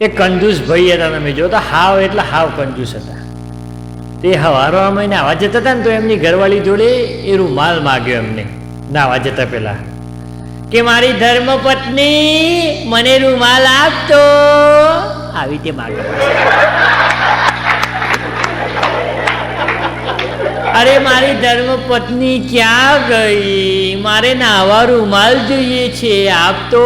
એ કંજૂસ ભાઈ હતા, તમે જો તો હાવ એટલે હાવ કંજૂસ હતા. તે હવારમાં નાવા જતા હતા ને તો એમની ઘરવાળી જોડે એ રૂમાલ માગ્યો એમને નાવા જતા પહેલા કે મારી ધર્મપત્ની મને રૂમાલ આપતો, આવી રીતે માગે. અરે મારી ધર્મપત્ની ક્યાં ગઈ, મારે નાવા રૂમાલ જોઈએ છે, આપતો.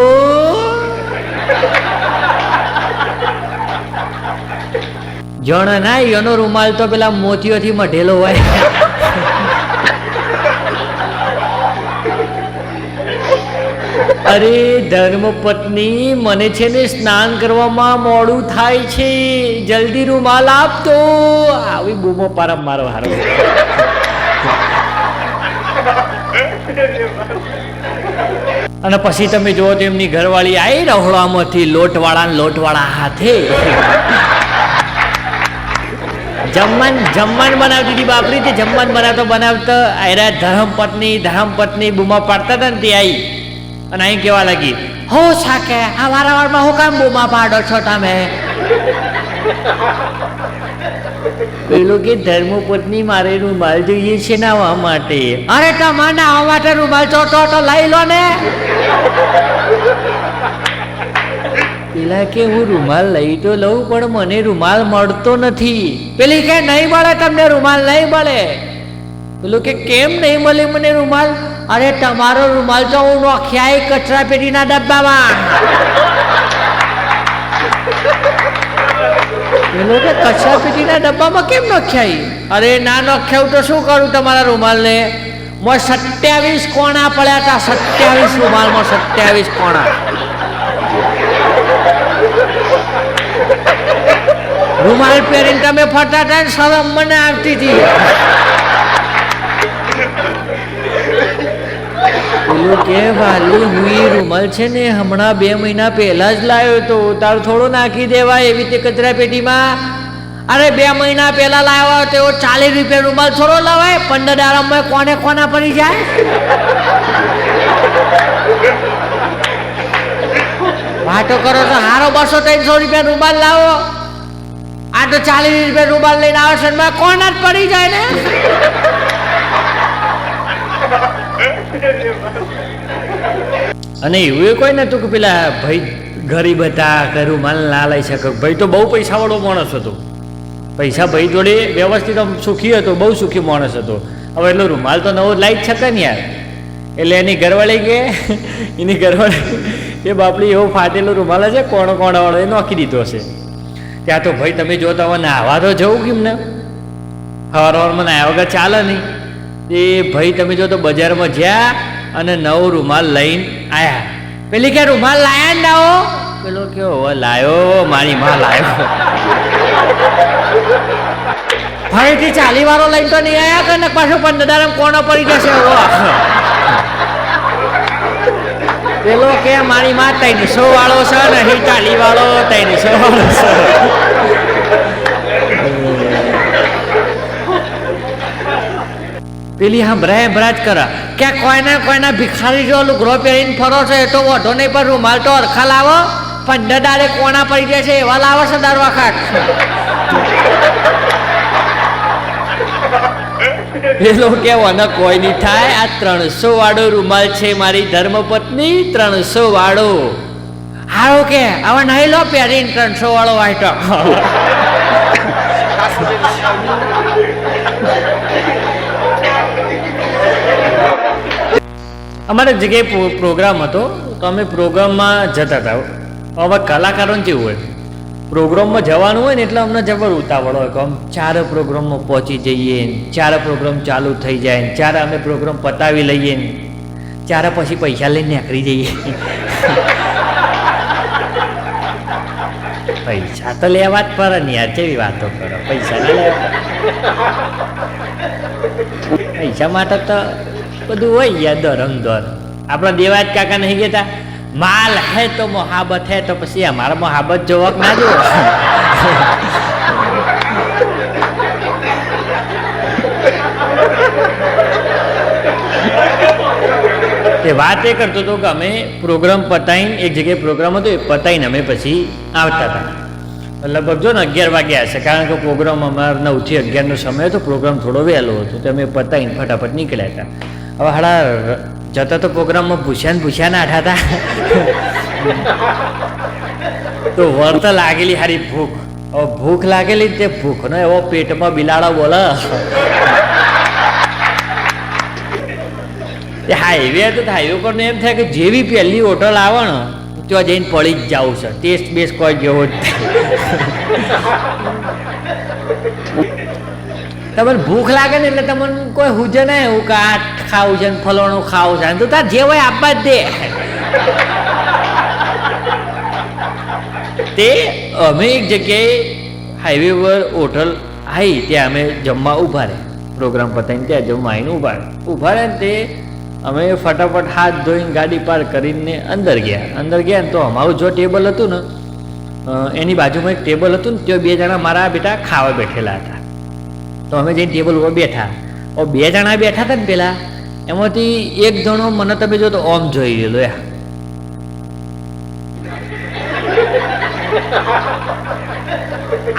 જણ ના એનો રૂમાલ તો પેલા મોતીઓથી મઢેલો હોય. અરે ધર્મપત્ની મને છે ને સ્નાન કરવામાં મોડું થાય છે, જલ્દી રૂમાલ આપતો, આવી બૂમો પારમ મારો હારો. અને પછી તમે જુઓ તો એમની ઘરવાળી આવી રહોડામાંથી લોટવાળા હાથે જમવાનું બનાવતી હતી. બાપરી તે જમવાનું બનાવતા આયરા ધર્મપત્ની બૂમા પાડતા હતા ને તે આવી અને અહીં કેવા લાગી, હો સાકે આ વારવારમાં હું કામ બૂમા પાડો છો તમે? પેલું કે ધર્મપત્ની મારે રૂમાલ જોઈએ છે નાવા માટે. અરે તમારે નાવા માટે રૂમાલ તો લઈ લો ને. પેલા કે હું રૂમાલ લઈ તો લઉં પણ મને રૂમાલ મળતો નથી. પેલી કે નહીં મળે તમને રૂમાલ, નહીં મળે. પેલું કે કેમ નહીં મળે મને રૂમાલ? અરે તમારો રૂમાલ તો હું નોખ્યા કચરા પેટીના ડબ્બામાં. પેલો કે કચરા પેટીના ડબ્બામાં કેમ નોખ્યા? અરે ના નોખ્યાવું તો શું કરું તમારા રૂમાલને? 27 કોણા પડ્યા હતા, 27 રૂમાલમાં 27 કોણા. રૂમાલ પહેરીને તમે ફરતા હતા ને શરમ મને આવતી હતી. પેલું કે વાલી હું એ રૂમાલ છે ને હમણાં 2 મહિના પહેલા જ લાવ્યો હતો, તાર થોડો નાખી દેવાય એવી રીતે કચરા પેટીમાં? અરે 2 મહિના પહેલા લાવ્યો તો 40 રૂપિયા રૂમાલ થોડો લવાય? 15 દાડામાં કોના પડી જાય? વાતો કરો તો હારો 200-300 રૂપિયા રૂમાલ લાવો, આ તો 40 રૂપિયા રૂમાલ લઈને આવે છે, કોના જ પડી જાય ને. અને એવું કોઈ નતું કે પેલા ભાઈ ગરીબ હતા કે રૂમાલ ના લઈ શકે. ભાઈ તો બહુ પૈસાવાળો માણસ હતો, પૈસા ભાઈ જોડે વ્યવસ્થિત સુખી હતો, બહુ સુખી માણસ હતો. હવે એટલો રૂમાલ તો નવો લાઈ જ શકે ને યાર. એટલે એની ઘરવાળી એ બાપડી એવો ફાટેલો રૂમાલ છે કોણાવાળો એ નોખી દીધો હશે. ત્યાં તો ભાઈ તમે જો તો હવે નાહવા તો જવું કેમ ને, હવારમાં નાહ્યા વગર ચાલે નહીં. એ ભાઈ તમે જો તો બજારમાં જ્યાં અને નવો રૂમાલ લઈને આવ્યા. પેલી કે રૂમાલ લાયા ને નવો? પેલો કે હવે લાયો, મારી માં લાયો. ફરીથી 40 વાળો લઈને તો નહીં આવ્યા કે પાછો 15 દાડામાં કોણો પડી જશે? પેલો કે મારી માં 300 વાળો છે નહીં 40 વાળો, 300 વાળો છે. પેલી હંભરા જ કરા કે કોઈના ભિખારી જો લુગડો પહેરીને ફરો છો એ તો વધો નહીં, પણ રૂમાલ તો અરખા લાવો, 15 દાડે કોણા પડી જાય છે એવા લાવો છે દર વખત. પેલો કેવાનો કોઈ નહીં થાય, આ 300 વાળો રૂમાલ છે મારી ધર્મપત્ની, 300 વાળો. હારો કે હવે નહીં લો પહેરીને 300 વાળો વાઈટો. અમારે જગ્યાએ પ્રોગ્રામ હતો તો અમે પ્રોગ્રામમાં જતા હતા. હવે કલાકારોને કેવું હોય, પ્રોગ્રામમાં જવાનું હોય ને એટલે અમને જબર ઉતાવળ હોય કે આમ 4 પ્રોગ્રામમાં પહોંચી જઈએ, 4 પ્રોગ્રામ ચાલુ થઈ જાય, 4 અમે પ્રોગ્રામ પતાવી લઈએ, 4 પછી પૈસા લઈને નીકળી જઈએ. પૈસા તો લેવા જ પડે ને યાર, કેવી વાતો કરો, પૈસા ના લેવા? પૈસા માટે તો બધું હોય યાર, દોર. આપણા દેવાજ કાકા નહીં કહેતા, માલ હે તો મોહાબત હે, તો પછી અમારા મોહાબત જોવા ના જોવો. તે વાત એ કરતો હતો કે અમે પ્રોગ્રામ પતાવીને એક જગ્યાએ પ્રોગ્રામ હતો એ પતાવીને અમે પછી આવતા હતા. લગભગ જો ને 11 વાગ્યા હશે, કારણ કે પ્રોગ્રામ અમારે 9 થી 11નો સમય હતો. પ્રોગ્રામ થોડો વહેલો હતો તો અમે પતાવીને ફટાફટ નીકળ્યા હતા. હવે હાડા જતા તો પ્રોગ્રામમાં ભૂસ્યા નાઠા હતા. તો વળતા લાગેલી હારી ભૂખ. હવે ભૂખ લાગેલી તે ભૂખનો એવો પેટમાં બિલાડો બોલે. એ હાઈવે હતો, હાઈવે પર એમ થાય કે જેવી પહેલી હોટલ આવે ને ત્યાં જઈને પડી જ જવું છે. ટેસ્ટ બેસ્ટ કોઈ જેવો જ તમને ભૂખ લાગે ને એટલે તમને કોઈ હુજે ને એવું કે આ ખાવું છે ને ફલાણું ખાવું છે, તો તાર જે હોય આપવા જ દે. તે અમે એક જગ્યાએ હાઈવે પર હોટલ આવી, ત્યાં અમે જમવા ઊભા રહે. પ્રોગ્રામ પતાવીને ત્યાં જમવા આવીને ઊભા રહે ને તે અમે ફટાફટ હાથ ધોઈને ગાડી પાર્ક કરીને અંદર ગયા ને તો અમારું જો ટેબલ હતું ને એની બાજુમાં એક ટેબલ હતું ને ત્યાં 2 જણા મારા બેટા ખાવા બેઠેલા હતા. તો અમે જઈને ટેબલ ઉપર બેઠા. 2 જણા બેઠા હતા ને પેલા, એમાંથી એક જણો મને તમે જો તો ઓમ જોઈ ગયેલો.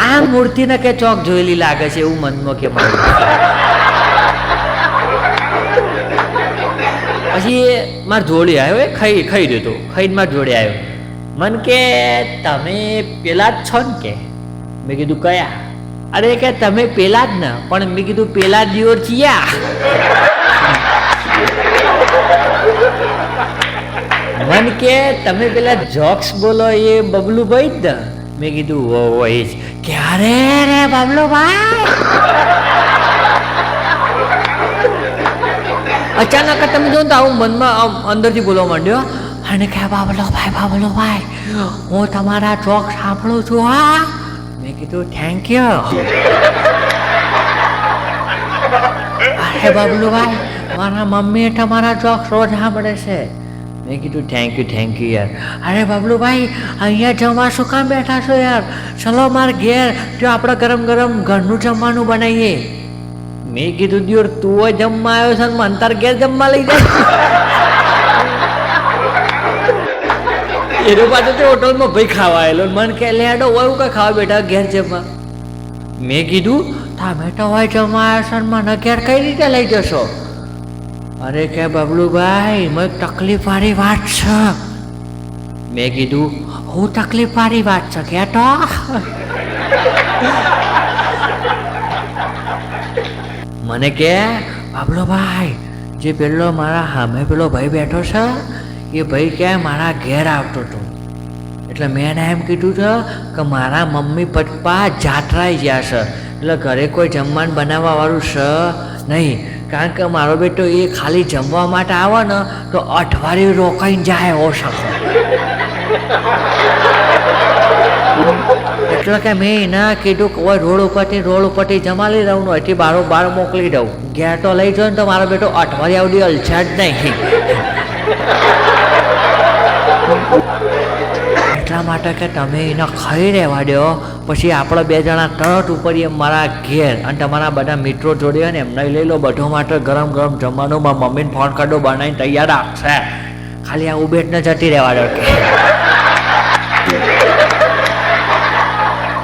આ મૂર્તિને કે ચોક જોયેલી લાગે છે એવું મનમાં કે મારું. પછી માર જોડે આવ્યો, ખાઈ રહ્યો હતો, ખાઈને માર જોડે આવ્યો. મન કે તમે પેલા જ છો ને કે? મેં કીધું કયા? અરે કે તમે પેલા જ ને. પણ મેં કીધું પેલા દિયોર ચિયા? મન કે તમે પેલા જોક્સ બોલો એ બબલુભાઈ જ ને? મેં કીધું ઓ એ જ. ક્યારે રે બબલુભાઈ? અચાનક તમે જો તો આવું મનમાં અંદરથી બોલવા માંડ્યો અને કે બાબલોભાઈ હું તમારા જોક સાંભળું છું. હા, મેં કીધું થેન્ક યુ. અરે બબલુભાઈ, મારા મમ્મી તમારા જોક રોજ સાંભળે છે. મેં કીધું થેન્ક યુ યાર. અરે બબલુભાઈ, અહીંયા જમવા શું કામ બેઠા છો યાર? ચલો માર ઘેર, જો આપણે ગરમ ગરમ ઘરનું જમવાનું બનાવીએ. મેં કીધું દિયોર તું જમવા આવ્યો છે ને મને તાર ઘેર જમવા લઈ જાય. એનો પાછો તે હોટલમાં ભાઈ ખાવા આવેલો, મને કે લેડો હોય કઈ ખાવા બેઠા ઘેર જમવા. મેં કીધું તમે તો હોય જમવા આવ્યો છો ને મને ઘેર કઈ રીતે લઈ જશો? અરે કે બબલુભાઈ, મને તકલીફ વાળી વાત છે. મેં કીધું હું તકલીફ વાળી વાત છે કે તો? મને કે બબલુભાઈ, જે પેલો મારા સામે પેલો ભાઈ બેઠો છે એ ભાઈ કે મારા ઘેર આવતો હતો, એટલે મેં એને એમ કીધું છે કે મારા મમ્મી પપ્પા જાત્રાએ ગયા છે, એટલે ઘરે કોઈ જમવાનું બનાવવા વાળું છે નહીં. કારણ કે મારો બેટો એ ખાલી જમવા માટે આવે ને તો અઠવાડિયું રોકાઈને જાય ઓછો. એટલે કે મેં એના કીધું કે રોડ ઉપરથી જમાલી દઉં ને એથી બાર મોકલી દઉં. ઘેર તો લઈ જાઉં ને તો મારો બેટો અઠવાડિયા સુધી અલછા જ નહીં. એટલા માટે કે તમે એને ખાઈ રહેવા દો, પછી આપણે 2 જણા તરત ઉપરીએ મારા ઘેર અને તમારા બધા મિત્રો જોડે ને એમને લઈ લો. બધો માટે ગરમ ગરમ જમવાનું મારા મમ્મીને ફોન કાઢો બનાવીને તૈયાર રાખશે. ખાલી આ ઉભેટને જતી રહેવા દો કે.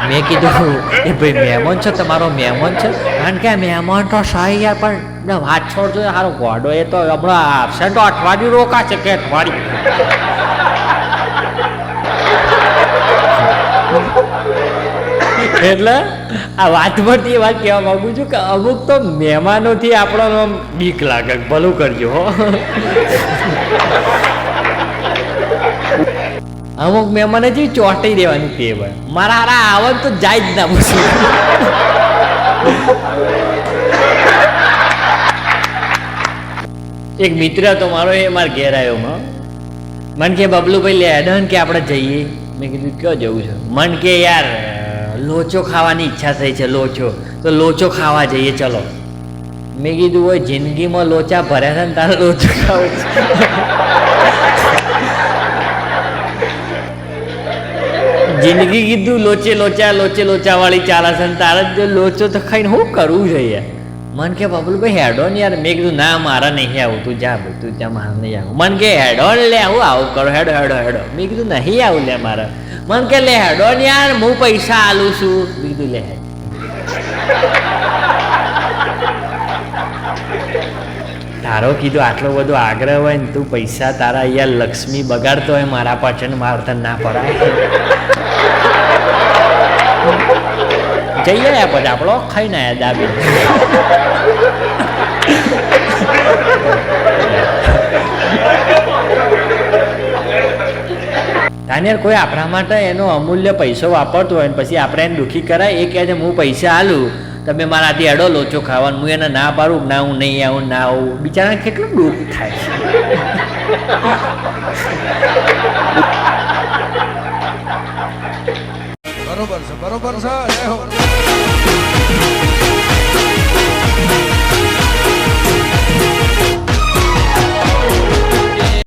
મેં કીધું એ ભાઈ મહેમાન છે, તમારો મહેમાન છે? કારણ કે મહેમાન તો સહી યાર, પણ વાત છોડજો સારો ગોડો એ તો હમણાં આવશે તો અઠવાડિયું રોકાશે કે અઠવાડિયું. એટલે આ વાત પરથી એ વાત કહેવા માંગુ છું કે અમુક તો મહેમાનોથી આપણો બીક લાગે. ભલું કરજો હો. અમુક મહેમાને જે ચોંટી દેવાની તે ભાઈ મારા હારા આવન તો જાય જ ના પૂછું. એક મિત્ર હતો મારો, એ મારા ઘેર આવ્યો. મને કે બબલુભાઈ લે અડન કે આપણે જઈએ. મેં કીધું ક્યાં જવું છે? મન કે યાર લોચો ખાવાની ઈચ્છા થઈ છે, તો લોચો ખાવા જઈએ ચલો. મેં કીધું હોય જિંદગીમાં લોચા ભર્યા છે ને તારે લોચો ખાવો છે? જિંદગી કીધું લોચે લોચા વાળી ચાલે છે ને તારે જો લોચો તો ખાઈને શું કરવું જોઈએ? મન કે બબલુભાઈ હેડો ને યાર. મેં કીધું ના મારા નહીં આવું, તું જા ભાઈ, તું ત્યાં મારે નહીં આવું. મન કે હેડો લે આવું કરો, હેડો. મેં કીધું નહીં આવું લે મારે. મને કે લે હેડો ને યાર હું પૈસા આલું છું. બીજું લે તારો કીધું આટલો બધો આગ્રહ હોય ને તું પૈસા તારા અહીંયા લક્ષ્મી બગાડતો હોય મારા પાછળ મારે તને ના પડાય. જઈએ પછી આપણો ખાઈને આવ્યા દાબી. તાનેર કોઈ આપણા માટે એનો અમૂલ્ય પૈસો વાપરતો હોય ને પછી આપણે એને દુઃખી કરાય. એ કહે છે હું પૈસા આલું તમે મારાથી એડો લોચો ખાવાનું, હું એને ના પાડું ના હું નહીં આવું ના આવું. બિચારાને કેટલું દુઃખ થાય છે. બરોબર છે.